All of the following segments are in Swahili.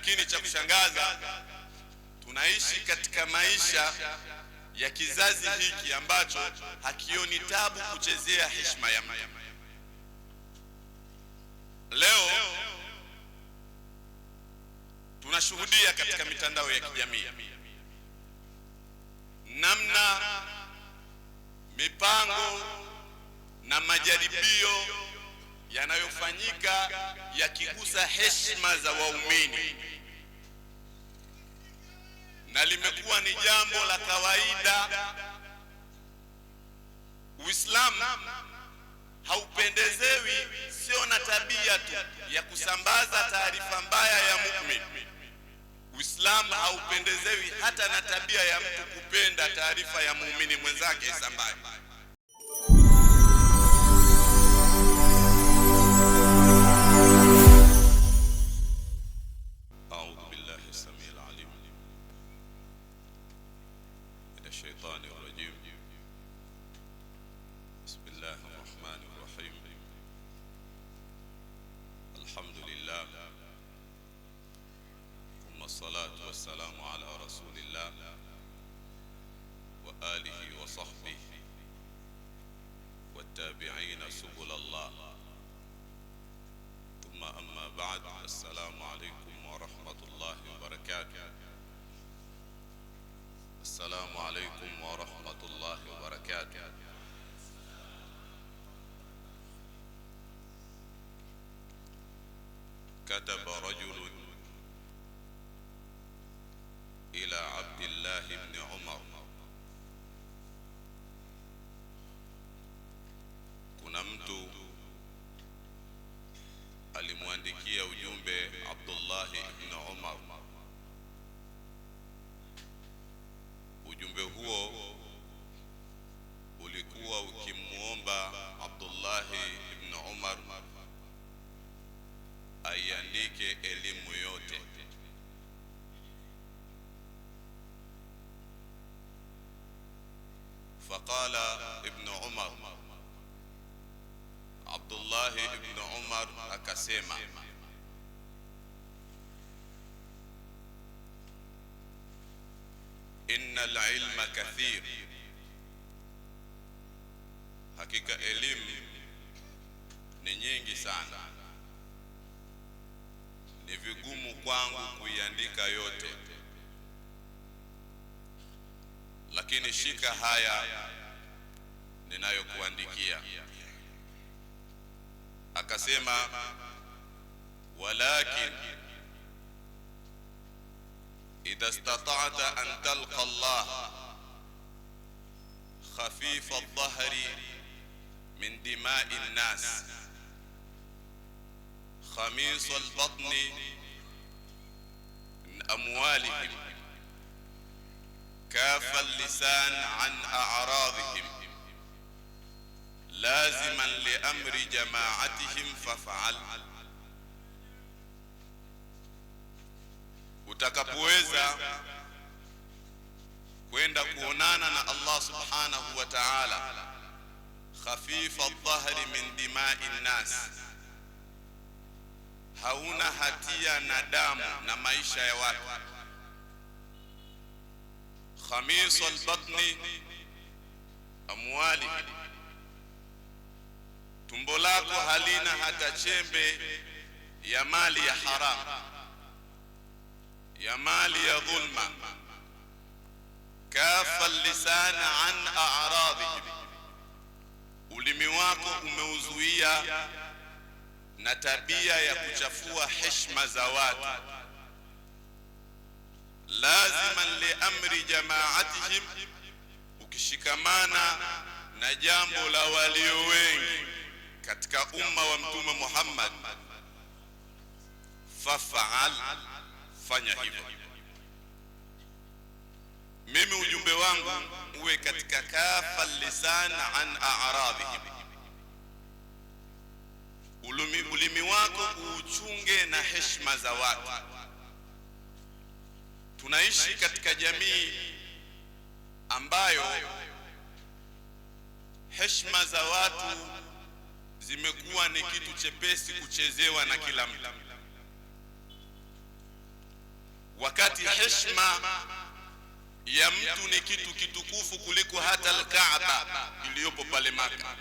Lakini cha kushangaza, tunaishi katika maisha ya kizazi hiki ambacho hakioni tabu kuchezea heshima ya mtu. Leo tunashuhudia katika mitandao ya kijamii namna mipango na majaribio yanayofanyika yakigusa heshima za waumini, na limekuwa ni jambo la kawaida. Uislamu haupendezewi, sio na tabia tu ya kusambaza taarifa mbaya ya muumini. Uislamu haupendezewi hata na tabia ya mtu kupenda taarifa ya muumini mwenzake isambae. والصلاة والسلام على رسول الله وآله وصحبه والتابعين سبل الله، ثم أما بعد. السلام عليكم ورحمة الله وبركاته. السلام عليكم ورحمة الله وبركاته. كتب رجل إلى عبد الله بن عمر. Kuna mtu alimwandikia ujumbe Abdullah ibn Umar. Ujumbe huo ulikuwa ukimuomba Abdullah ibn Umar aiandike elimu yote. فقال ابن عمر، عبد الله ابن عمر akasema, innal ilma kathir, hakika elimu ni nyingi sana, ni vigumu kwangu kuiandika yote, lakini shika haya ninayokuandikia. Akasema, walakin idha istata'ta an talqa Allah khafifa adh-dhahri min dima'i an-nas khamis al-batni min amwalihim كاف اللسان عن أعراضهم لازما لأمر جماعتهم فافعل. Utakapoweza kwenda kuonana na Allah subhanahu wa ta'ala, khafifa adh-dhahri min dima'i an-nas, hauna hatia na damu na maisha ya watu. Khamis al-batni amwali, tumbo lako halina hata chembe ya mali ya haram, ya mali ya dhulma. Kafa al-lisan an a'radihim, ulimi wako umeuzuia na tabia ya kuchafua heshima za watu. Laziman li amri jama'atihim, ukishikamana na jambo la walio wengi katika umma wa Mtume Muhammad, fafa'al, fanya hivyo. Mimi ujumbe wangu uwe katika kafa lisan an a'radihim, ulimi wako uuchunge na heshima za watu. Tunaishi katika jamii ambayo heshima za watu zimekuwa ni kitu chepesi kuchezewa na kila mtu. heshima ya mtu ni kitu kitukufu kuliko hata al-Kaaba iliyopo pale Maka.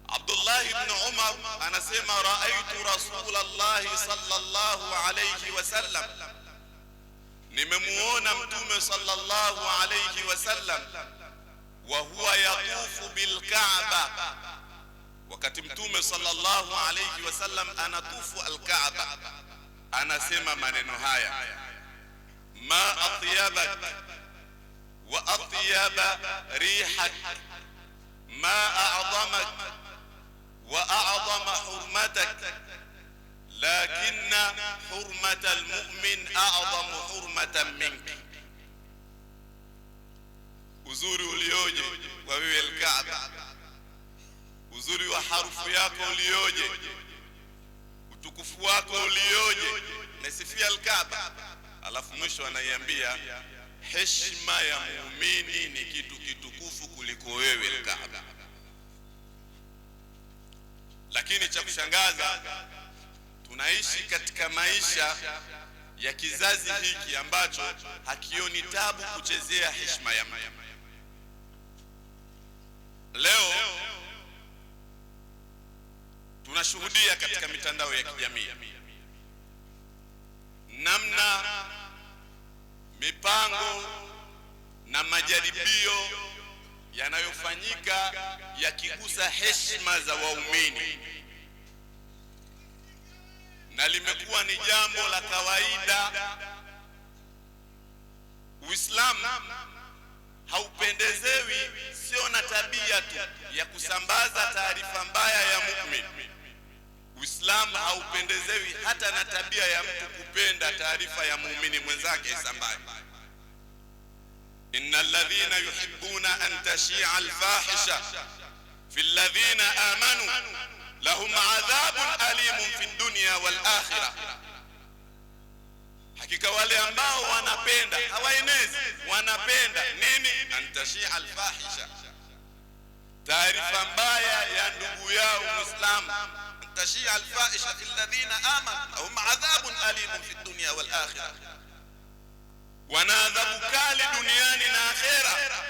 Abdullah ibn Umar anasema raaitu Rasulullah sallallahu alayhi wasallam, nimemuona mtume sallallahu alayhi wasallam wa huwa yatufu bil Kaaba, wakati mtume sallallahu alayhi wasallam anatufu al-Kaaba anasema maneno haya: ma atyabak wa atyaba rihak ma a'zamak wa a'zama hurmatak lakinna hurmata al-mu'min a'zamu hurmatan minka. Uzuri ulioje wa wewe al-Kaaba, uzuri wa harufu yako ulioje, utukufu wako ulioje, nasifia al-Kaaba. Alafu mwisho anaiambia heshima ya muumini ni kitu kitukufu kuliko wewe al-Kaaba. Lakini cha kushangaza, tunaishi katika maisha ya kizazi hiki ambacho hakioni tabu kuchezea heshima ya mtu. Leo tunashuhudia katika mitandao ya kijamii namna mipango na majaribio yanayofanyika yakigusa heshima za waumini, na limekuwa ni jambo la kawaida. Uislamu haupendezewi, sio na tabia tu ya kusambaza taarifa mbaya ya mu'min. Uislamu haupendezewi hata na tabia ya mtu kupenda taarifa ya muumini mwenzake isambaye. innal ladhina yuhibbuna an tashi'a al-fahisha fil ladhina amanu lahum adhabun alimun fid dunya wal akhirah. Hakika wale ambao wanapenda, hawaenezi, wanapenda nini? An tashi'a al-fahisha, taarifa mbaya ya ndugu yao Muislamu. تشيع الفاحشة في الذين آمنوا لهم عذاب أليم في الدنيا والآخرة. ونعذب كال دنياني آخرة.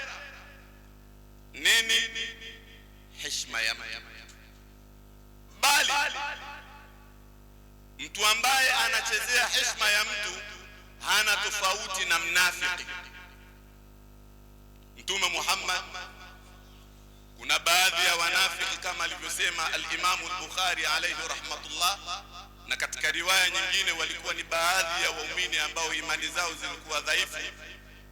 nini? Heshima ya mtu. Bali mtu ambaye anachezea heshima ya mtu hana tofauti na mnafiki. Mtume Muhammad, kuna baadhi ya wanafiki kama alivyosema al-Imam al-Bukhari alayhi rahmatullah, na katika riwaya nyingine walikuwa ni baadhi ya waumini ambao imani zao zilikuwa dhaifu,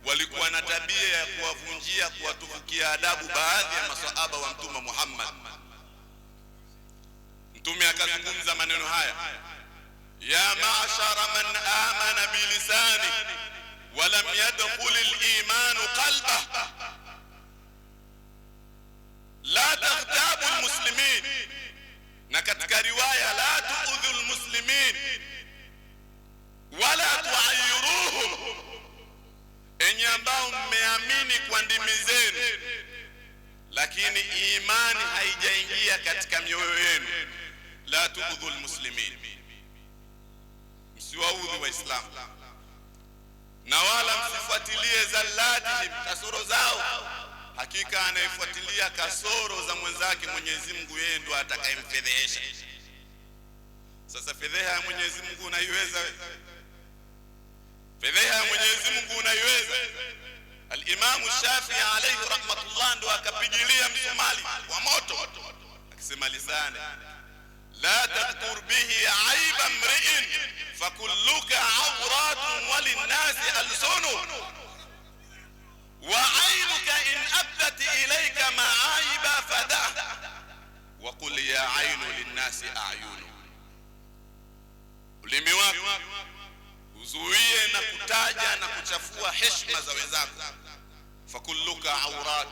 walikuwa na tabia ya kuwavunjia, kuwatufukia adabu baadhi ya maswahaba wa Mtume Muhammad. Mtume akazungumza maneno haya: ya ma'ashara man amana bilisani wa lam yadkhul al-iman qalbah la taghtabu almuslimin, na katika riwaya la tu'dhu almuslimin wala tu'ayyiruhum, enyi ambao mmeamini kwa ndimi zenu lakini imani haijaingia katika mioyo yenu. La tu'dhu almuslimin, msiwaudhi waislamu, na wala msifuatilie zallatihim, kasoro zao. Hakika anayefuatilia kasoro za mwenzake Mwenyezi Mungu yeye ndo atakayemfedhehesha. Sasa fedheha ya Mwenyezi Mungu unaiweza? Fedheha ya Mwenyezi Mungu unaiweza? Al-Imam Shafi'i alayhi rahmatullah ndo akapigilia msumali wa moto akisema, lisani la tadhkur bihi aiba mri'in fakulluka awratun walinnasi alsunu وعينك إن أبدت إليك معايب فدع وقل يا عين للناس أعين. Ulimi wako uzuie na kutaja na kuchafua heshima za wenzako. Fakulluka awrat,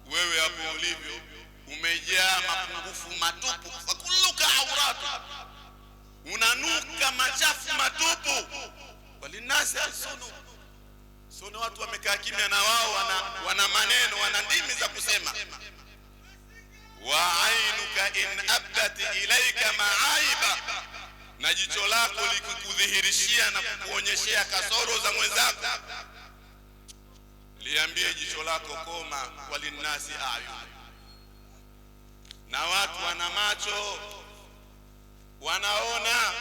wewe hapo ulivyo umejaa mapungufu matupu. Fakulluka awrat, unanuka machafu matupu. Walinasi alsunu, sio watu wamekaa kimya na wao wana maneno, wana ndimi za kusema. Wa ainuka in abdat ilayka ma'aiba, na na jicho lako likikudhihirishia na kukuonyeshea kasoro za mwenzako, liambie jicho lako koma, walinnasi ayun. Na watu wana macho, wanaona.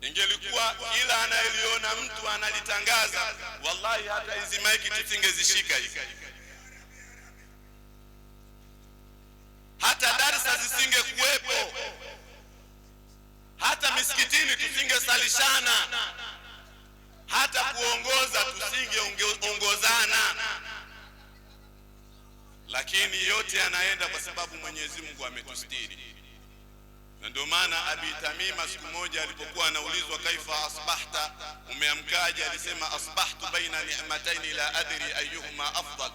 Ingelikuwa kila anayeliona mtu analitangaza, wallahi hata hizi maiki tusingezishika hizi, hata darasa zisingekuwepo, hata misikitini tusingesalishana, hata kuongoza tusingeongozana. Lakini yote yanaenda kwa sababu Mwenyezi Mungu ametustiri. Na ndio maana Abi Tamima siku moja alipokuwa anaulizwa kaifa asbahta, umeamkaje, alisema asbahtu baina ni'matayn la adri ayyuhuma afdal,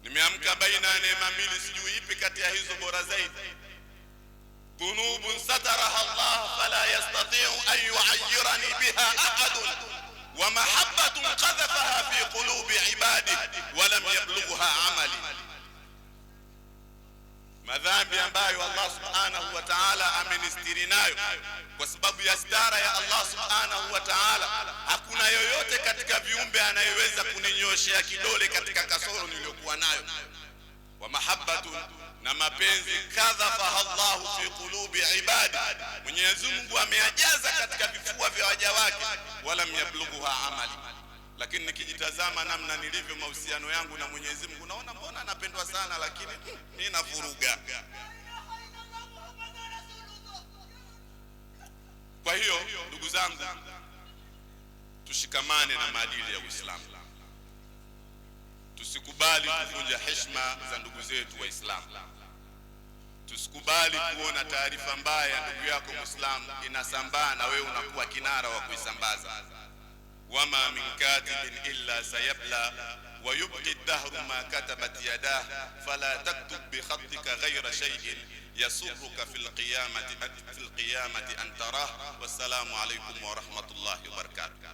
nimeamka baina ya neema mbili, sijui ipi kati ya hizo bora zaidi. Dhunubun sataraha Allah fala yastati'u an yu'ayyirani biha ahadun, wa mahabbatun qadhafaha fi qulubi ibadihi wa lam yablugha amali. Madhambi ambayo Allah subhanahu wa ta'ala amenistiri nayo, kwa sababu ya stara ya Allah subhanahu wa ta'ala hakuna yoyote katika viumbe anayeweza kuninyoshea kidole katika kasoro niliyokuwa nayo. Wa mahabbatu, na mapenzi, kadhafa Allah fi qulubi ibadi, Mwenyezi Mungu ameyajaza katika vifua vya waja wake, wala yablughuha amali. Lakini nikijitazama namna nilivyo mahusiano yangu na Mwenyezi Mungu, naona mbona napendwa sana, lakini mimi navuruga. Kwa hiyo ndugu zangu, tushikamane na maadili ya Uislamu. Tusikubali kuvunja heshima za ndugu zetu Waislamu. Tusikubali kuona taarifa mbaya ya ndugu yako Muislamu inasambaa na wewe unakuwa kinara wa kuisambaza. Wama min katibin illa sayabla wa yubqi ad-dahru ma katabat yadah fala taktub bi khatika ghayra shay'in yasurruka fil qiyamati an tarah. Wassalamu alaykum wa rahmatullahi wa barakatuh.